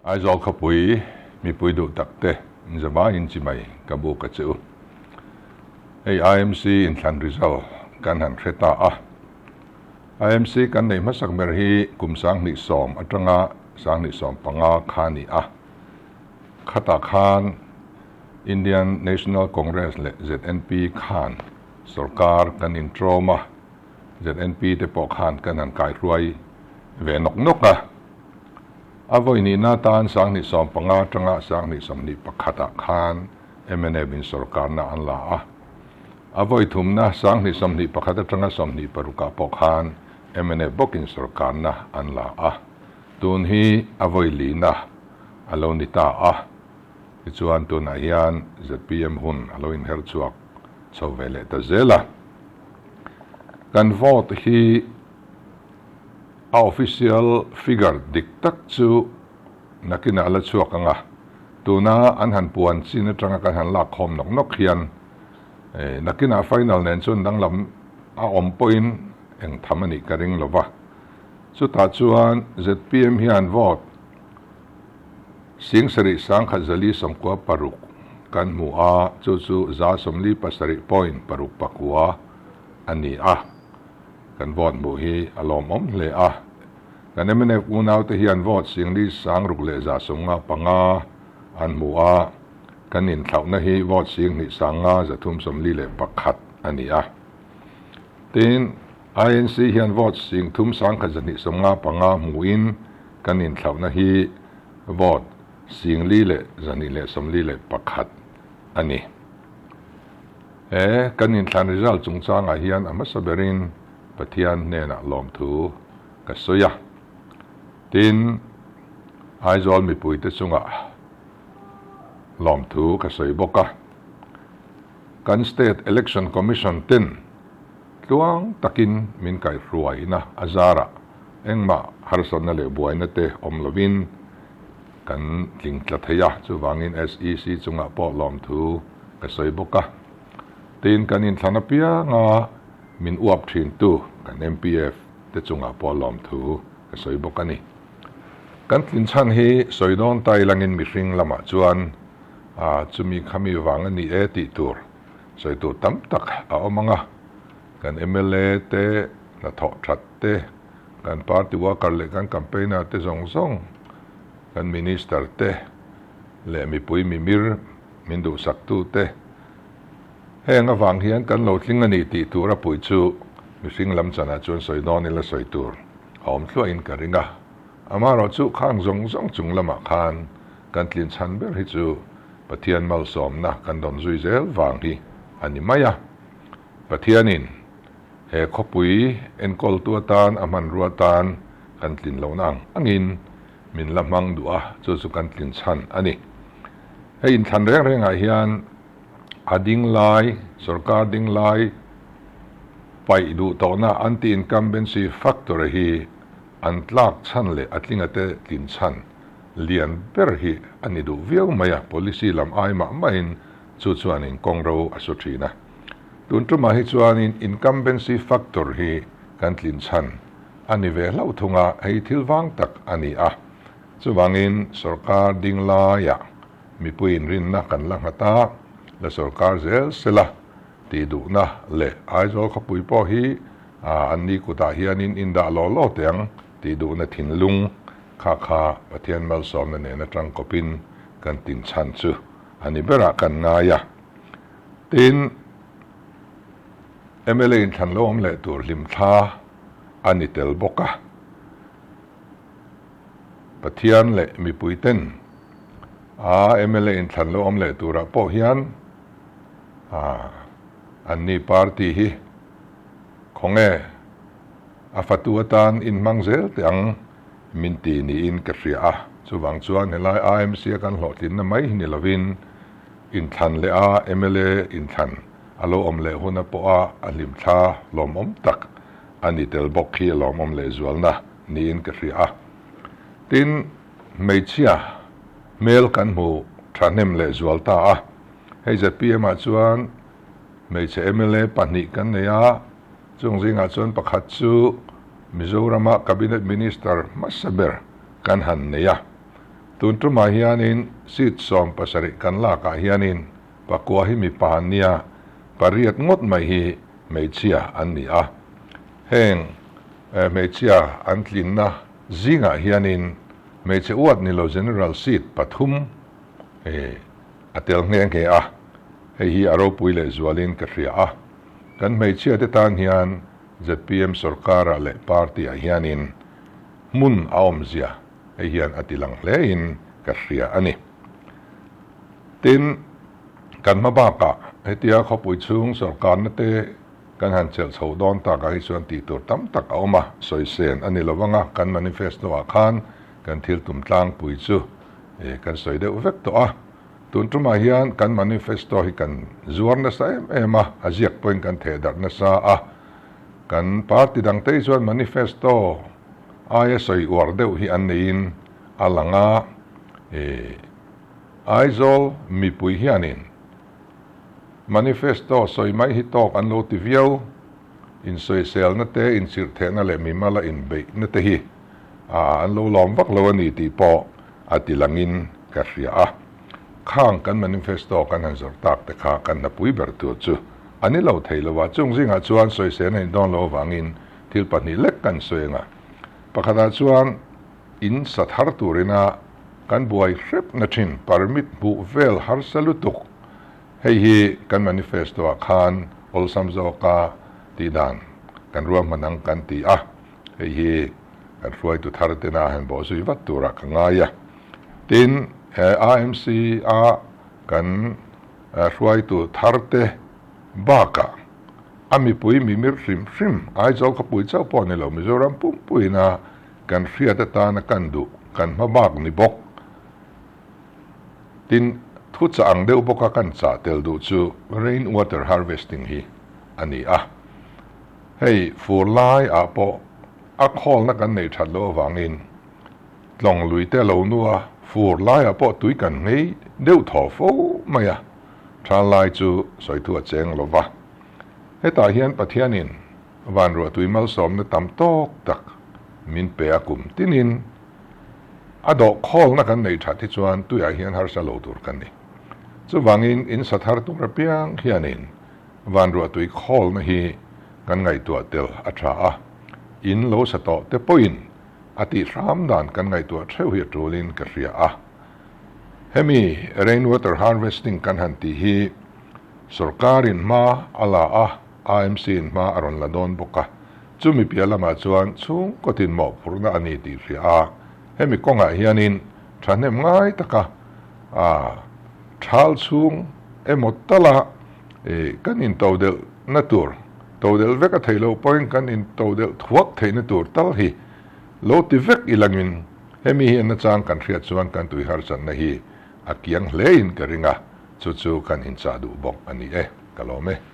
ai zawk khapui mi pui du takte zaba in chi mai ka bu ka chu hey IMC in thlan result kan han kheta IMC kan nei masak mer hi kumsang ni som atanga sang ni som panga khani khata khan Indian National Congress le ZNP khan sarkar kan in trauma ZNP te po khan kan han kai ruai ve nok avoi ni na tan sang ni som panga tanga sang ni som ni pakhata khan MNA bin sarkar na an la avoi thum na sang ni som ni pakhata tanga som ni paruka po khan MNA bokin sarkar na an la tun hi avoi li na alo ni ta chuan tun a hian ZPM hun alo in her chuak chhovele ta zela kan vote hi official figure dik tak chu nakina ala chuak anga tuna an han puan chin atanga kan han la khom nok hian nakina final nen chun danglam a om point eng thamani karing lova chu ta chuan ZPM hian vote sing sari sang khazali somkwa paruk kan mu chu za somli pasari point paruk pakwa ani kan vote mu hi alom le kan emene unaw te hian vote sing li sang ruk le za somnga panga an mu kan in thlau na hi vote sing ni sanga za thum somli le pakhat ani tin INC hian vote sing thum sang khazani somnga panga muin kan in thlau na hi vote sing li le zani le somli le pakhat ani kan in thlan result chungchanga hian amasaberin pathian nena Lawmthu ka soya tin aizol mi puite chunga Lawmthu ka soi boka kan state election commission tin tluang takin min kai ruai na azara engma harson na le buaina te omlovin kan tlingtla theia Chuvangin SEC chunga po Lawmthu ka soi boka tin kan in thlanapia nga min uap thin tu kan MPF te chunga po Lawmthu ka soi bokani kan tlin chan hi soidon tai langin mi hring lama chuan chumi khami wang ani ti tur soi tu tam tak omanga kan MLA te na tho that te kan party worker le kan campaigner te zong kan minister te le mi pui mi mir min du sak tu te henga wang hian kan lo tling ani ti tura pui chu mi hring lam chana chuan soidon ila soi tur om thlo in karinga amaro chu khang zong chung lama khan kan tlin chan ber hi chu pathian mal som na kan don zui zel wang hi ani maya pathianin he khopui en kol tu tan aman ruatan kan tlin lo nang angin min lamang dua chu kan tlin chan ani hei in than reng a hian ading lai sarkar ding lai pai du to na anti incumbency factor hi an tlak chan le atlinga te tlin chan lian ber hi ani du viau maya policy lam ai ma main chuan in kongro asuthina tun tuma hi chuan in incumbency factor hi kan tlin chan ani ve hlau thunga hei thilwang tak ani Chuvangin sarkar ding la ya mi puin rin na kan lang hata la sarkar zel sela ti du na le aizol khapui po hi anni kuta hianin inda lo teng ti du na thin lung kha pathian mal som na ne na tang kopin kan tin chan chu ani bera kan nga ya tin MLA in than lom le tur lim tha ani tel boka pathian le mi puiten MLA in than lom le tura po hian anni party hi khonge afatuatan in mangzel tiang minti ni in kafria Chuvang chuan helai IMC kan hlotin na mai ni lovin in than le MLA in than alo omle huna po alim tha lom tak ani tel bok hi lom omle zualna ni in kafria tin meichia mel kan mu thanem le zualta hei ZPM chuan meiche MLA pani kan neya chungzinga chuan pakhat chu Mizoram cabinet minister masaber kan han neya tun truma hianin sit som pasari kan la ka hianin pakua hi mi pahania pariat ngot mai hi meichia an ni a heng meichia an tlin na zinga hianin meiche uat ni lo general seat pathum atel nge nge a hei hi aro puile zualin ka ria a kan meichia te tan hian ZPM sarkara le party a hianin mun aom zia hei hian atilang lein ka ria ani tin kan mabaka hetia khopui chung sarkar na te kan han chel chho don ta ka hi chuan ti tur tam tak a awma soisen ani lowanga kan manifesto a khan kan thil tum tlang pui chu kan soi deuh vek to a tun tuma hian kan manifesto hi kan zuar na sa ema aziak point kan the dar na sa a kan party dang te chuan manifesto ai soi war deuh hi an niin alanga aizol mi pui hianin manifesto soi mai hi tok an lo ti viau in soi sel na te in sir the na le mi mala in be na te hi an lo lom vak lo ani ti po atilangin ka ria a khang kan manifesto kan han zor tak te kha kan na pui ber tu chu ani lo thei lo wa chung zinga chuan soi se nei don lo wangin thil pani lek kan soenga pakhada chuan in sathar turina kan buai rep na thin permit bu vel har salutuk hei hi kan manifesto a khan ol samzoka ti dan kan ruam manang kan ti a hei hi kan ruai tu thar te na han bo sui vat tura ka ngaya tin AMC a kan ruai tu thar te baka ami pui mi mir rim ai zawk ka pui chau po ni lo mizoram pum pui na kan ria ta ta na kan du kan mabak ni bok tin thu cha ang deuh boka kan cha tel du chu rain water harvesting hi ani a hei fur lai a po a khol na kan nei that lo wangin tlong lui te lo nuwa fur lai a po tui kan ngei deuh tho fo maya tha lai chu soi thu a cheng lova heta hian pathianin van ro tui mal som na tam tok tak min pe akum tinin ado khol na kan nei that hi chuan tu a hian har sa lo tur kan ni Chuvangin in sathar tung rapiang hianin van ro tui khol na hi kan ngai tu tel atha a in lo sa to te point ati ram dan kan ngai tu theu hi trolin ka ria a hemi rainwater harvesting kan han ti hi sarkarin ma ala a AMC in ma aron la don boka chumi pialama chuan chung kotin mo purna ani ti ria a hemi konga hianin thanem ngai taka thal chung emotala kanin tawdel natur tawdel veka thailo point kanin tawdel thuak thei natur tal hi lo ti vek ilangin hemi hi na chang kan ria chuan kan tui har chan na hi akiang hlein ka ringa chu chu kan in cha du bok ani kalome